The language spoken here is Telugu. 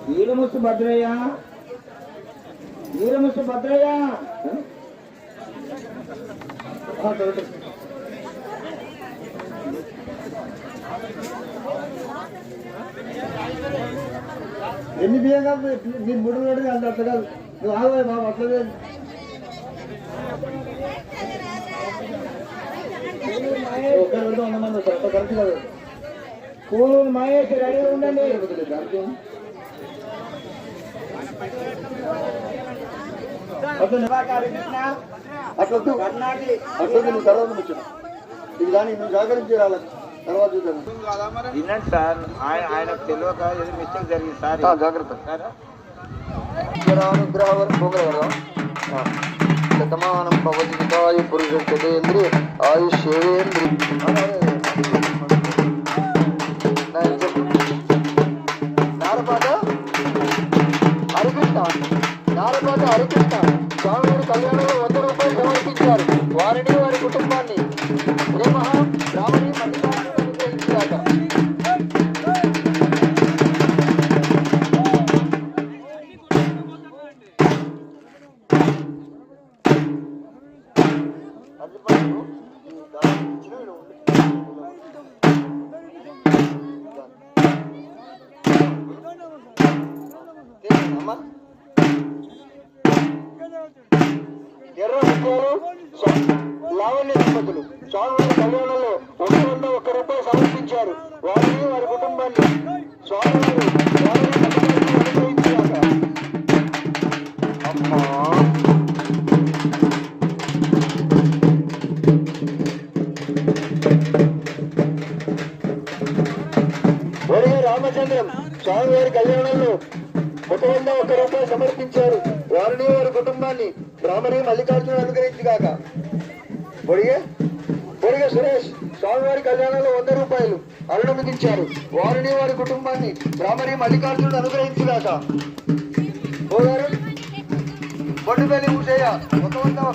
వీరముసు భద్రయ్య వీరముసు భద్రయ్య ఎన్ని బియ్యంగా మీరు 3 రోజులు అంత అట్లా నువ్వు ఆగవే బాబు అట్లనే కరెక్ట్ కాదు కూలు మహేష్ రెడీ ఉండండి తర్వాత ముచ్చు ఇది కానీ నువ్వు జాగ్రత్త రావాలి తర్వాత చూద్దాం వినండి సార్ ఆయనకు తెలియక ఏదో మిస్టేక్ జరిగింది సార్ జాగ్రత్త శతమానం భవతి హితాయు పురుషేంద్రియ ఆయుష్యేంద్రి నారపాట హరికృష్ణ స్వామివారి కళ్యాణంలో 100 రూపాయలు సమర్పించారు. వారిని వారి కుటుంబాన్ని ప్రేమ రామని మధ్యరాక ఎర్ర ముత్యాలు లావణ్య దంపతులు స్వామివారి కళ్యాణంలో 101 రూపాయలు సమర్పించారు. వారిని వారి కుటుంబాన్ని స్వామివారు అనుగ్రహించాక అమ్మా ఒరే రామచంద్రం స్వామివారి కళ్యాణంలో 101 రూపాయలు సమర్పించారు. వారిని వారి కుటుంబాన్ని బ్రాహ్మణి మల్లికార్జున అనుగ్రహించుగాక. పొడిగే సురేష్ స్వామివారి కళ్యాణంలో 100 రూపాయలు అనుమతించారు. వారిని వారి కుటుంబాన్ని బ్రాహ్మణి మల్లికార్జునుడు అనుగ్రహించుగాక. పొడిపల్లి పూజయ్య 101